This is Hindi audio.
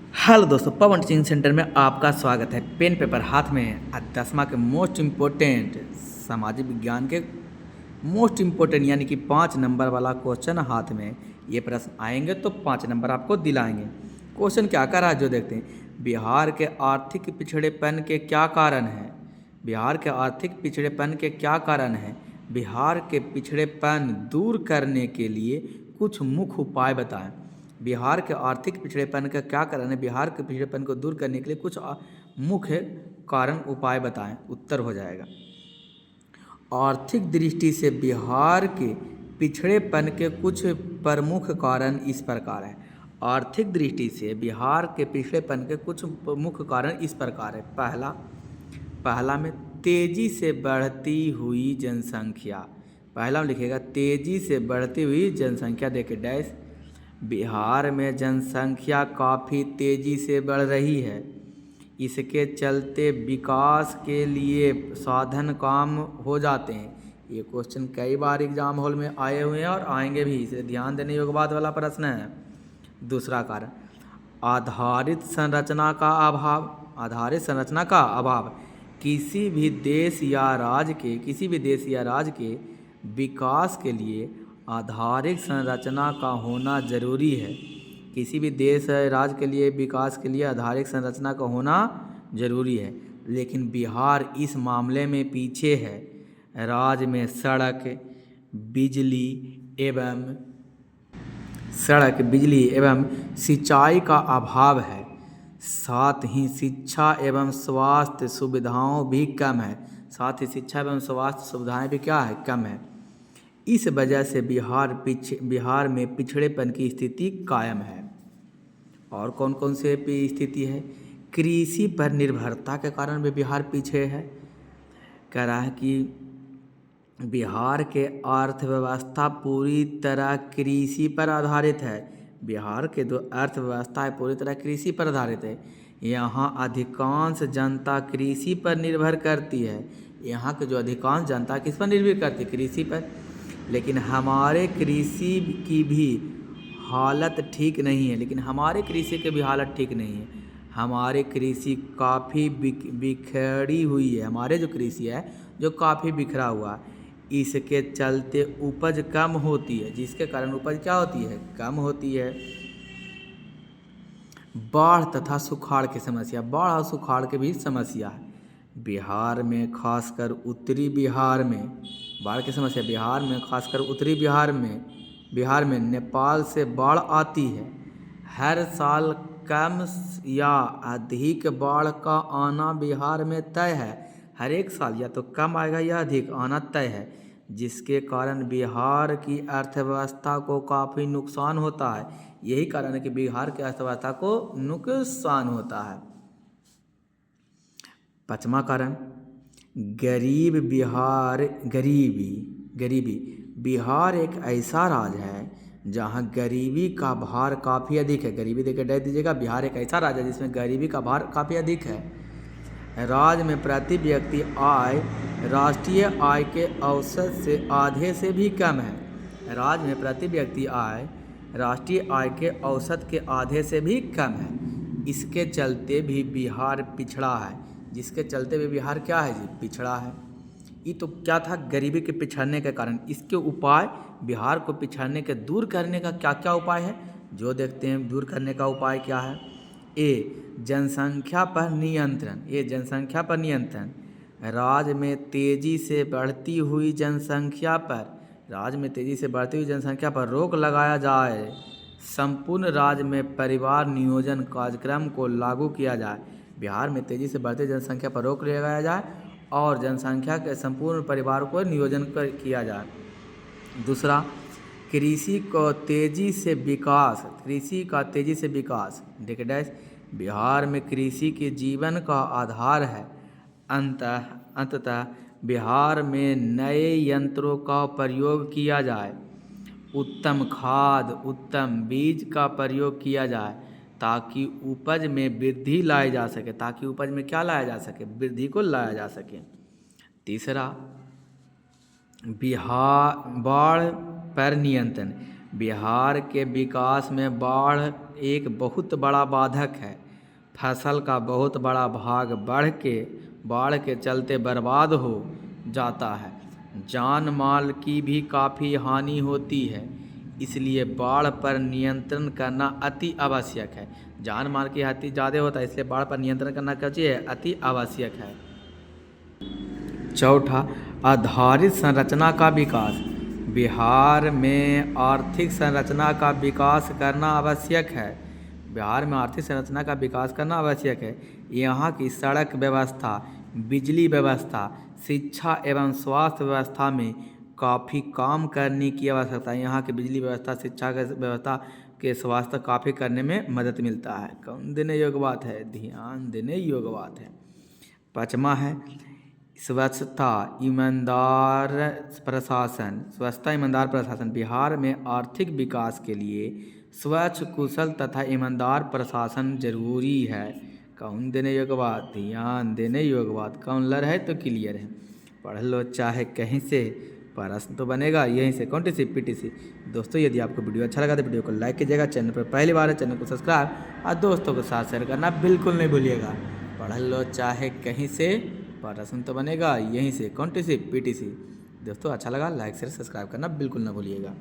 हेलो दोस्तों, पवन टीचिंग सेंटर में आपका स्वागत है। पेन पेपर हाथ में है। आज 10वां के मोस्ट इम्पोर्टेंट सामाजिक विज्ञान के मोस्ट इम्पोर्टेंट यानी कि 5 नंबर वाला क्वेश्चन हाथ में। ये प्रश्न आएंगे तो 5 नंबर आपको दिलाएंगे। क्वेश्चन क्या कर रहा है जो देखते हैं। बिहार के आर्थिक पिछड़ेपन के क्या कारण हैं? बिहार के आर्थिक पिछड़ेपन के क्या कारण हैं? बिहार के पिछड़ेपन दूर करने के लिए कुछ मुख्य उपाय बताएं। बिहार के आर्थिक पिछड़ेपन का क्या कारण है? बिहार के पिछड़ेपन को दूर करने के लिए कुछ मुख्य कारण उपाय बताएं। उत्तर हो जाएगा। आर्थिक दृष्टि से बिहार के पिछड़ेपन के कुछ प्रमुख कारण इस प्रकार हैं। आर्थिक दृष्टि से बिहार के पिछड़ेपन के कुछ मुख्य कारण इस प्रकार है। पहला में तेजी से बढ़ती हुई जनसंख्या। पहला में लिखेगा तेजी से बढ़ती हुई जनसंख्या। देखिए डैश, बिहार में जनसंख्या काफ़ी तेज़ी से बढ़ रही है। इसके चलते विकास के लिए साधन काम हो जाते हैं। ये क्वेश्चन कई बार एग्जाम हॉल में आए हुए हैं और आएंगे भी, इसे ध्यान देने योग्य बात वाला प्रश्न है। दूसरा कारण आधारित संरचना का अभाव। आधारित संरचना का अभाव किसी भी देश या राज्य के विकास के लिए आधारिक संरचना का होना जरूरी है। किसी भी देश या राज्य के लिए विकास के लिए आधारिक संरचना का होना जरूरी है, लेकिन बिहार इस मामले में पीछे है। राज्य में सड़क, बिजली एवं सिंचाई का अभाव है। साथ ही शिक्षा एवं स्वास्थ्य सुविधाओं भी कम है। क्या है? कम है। इस वजह से बिहार में पिछड़ेपन की स्थिति कायम है। और कौन कौन से स्थिति है? कृषि पर निर्भरता के कारण भी बिहार पीछे है। कह रहा है कि बिहार के अर्थव्यवस्था पूरी तरह कृषि पर आधारित है। बिहार के जो अर्थव्यवस्था है पूरी तरह कृषि पर आधारित है। यहाँ अधिकांश जनता कृषि पर निर्भर करती है। यहाँ के जो अधिकांश जनता किस पर निर्भर करती है? कृषि पर। लेकिन हमारे कृषि की भी हालत ठीक नहीं है। हमारे कृषि काफ़ी बिखरी हुई है। हमारे जो कृषि है जो काफ़ी बिखरा हुआ है। इसके चलते उपज कम होती है, जिसके कारण उपज क्या होती है? कम होती है। बाढ़ तथा सुखाड़ की समस्या। बाढ़ और सुखाड़ की भी समस्या है बिहार में, खासकर उत्तरी बिहार में। बाढ़ की समस्या बिहार में, खासकर उत्तरी बिहार में नेपाल से बाढ़ आती है। हर साल कम या अधिक बाढ़ का आना बिहार में तय है। हर एक साल या तो कम आएगा या अधिक आना तय है, जिसके कारण बिहार की अर्थव्यवस्था को काफ़ी नुकसान होता है। यही कारण है कि बिहार की अर्थव्यवस्था को नुकसान होता है। 5वां कारण गरीबी। बिहार एक ऐसा राज्य है जहां गरीबी का भार काफ़ी अधिक है। गरीबी देकर डर दीजिएगा। बिहार एक ऐसा राज्य है जिसमें गरीबी का भार काफ़ी अधिक है। राज्य में प्रति व्यक्ति आय राष्ट्रीय आय के औसत से आधे से भी कम है। राज्य में प्रति व्यक्ति आय राष्ट्रीय आय के औसत के आधे से भी कम है। इसके चलते भी बिहार पिछड़ा है। जिसके चलते भी बिहार क्या है जी? पिछड़ा है। ये तो क्या था? गरीबी के पिछड़ने के कारण। इसके उपाय, बिहार को पिछड़ने के दूर करने का क्या क्या उपाय है जो देखते हैं। दूर करने का उपाय क्या है? जनसंख्या पर नियंत्रण। राज्य में तेजी से बढ़ती हुई जनसंख्या पर रोक लगाया जाए। संपूर्ण राज्य में परिवार नियोजन कार्यक्रम को लागू किया जाए। बिहार में तेजी से बढ़ती जनसंख्या पर रोक लगाया जाए और जनसंख्या के संपूर्ण परिवार को नियोजन किया जाए। दूसरा, कृषि का तेजी से विकास। देखिए डैश, बिहार में कृषि के जीवन का आधार है। अंततः बिहार में नए यंत्रों का प्रयोग किया जाए। उत्तम खाद, उत्तम बीज का प्रयोग किया जाए ताकि उपज में वृद्धि लाई जा सके। वृद्धि को लाया जा सके। तीसरा, बाढ़ पर नियंत्रण। बिहार के विकास में बाढ़ एक बहुत बड़ा बाधक है। फसल का बहुत बड़ा भाग बाढ़ के चलते बर्बाद हो जाता है। जान माल की भी काफ़ी हानि होती है, इसलिए बाढ़ पर नियंत्रण करना अति आवश्यक है। जान माल की हानि ज़्यादा होता है, इसलिए बाढ़ पर नियंत्रण करना क्या चाहिए? अति आवश्यक है। चौथा, आधारित संरचना का विकास। बिहार में आर्थिक संरचना का विकास करना आवश्यक है। बिहार में आर्थिक संरचना का विकास करना आवश्यक है। यहाँ की सड़क व्यवस्था, बिजली व्यवस्था, शिक्षा एवं स्वास्थ्य व्यवस्था में काफ़ी काम करने की आवश्यकता है। यहाँ की बिजली व्यवस्था, शिक्षा के व्यवस्था के स्वास्थ्य काफ़ी करने में मदद मिलता है। कौन देने योग्य बात है? ध्यान देने योग्य बात है। पाँचवा है स्वच्छता ईमानदार प्रशासन। स्वच्छता ईमानदार प्रशासन। बिहार में आर्थिक विकास के लिए स्वच्छ, कुशल तथा ईमानदार प्रशासन जरूरी है। कौन देने योग्य बात? ध्यान देने योग्य बात। कौन लर है तो क्लियर है। पढ़ लो चाहे कहीं से, प्रश्न तो बनेगा यहीं से। कौन सी पीटीसी। दोस्तों यदि आपको वीडियो अच्छा लगा तो वीडियो को लाइक कीजिएगा। चैनल पर पहली बार है चैनल को सब्सक्राइब और दोस्तों के साथ शेयर करना बिल्कुल नहीं भूलिएगा। पढ़ लो चाहे कहीं से, प्रश्न तो बनेगा यहीं से। कौन सी पीटीसी। दोस्तों अच्छा लगा लाइक शेयर सब्सक्राइब करना बिल्कुल ना भूलिएगा।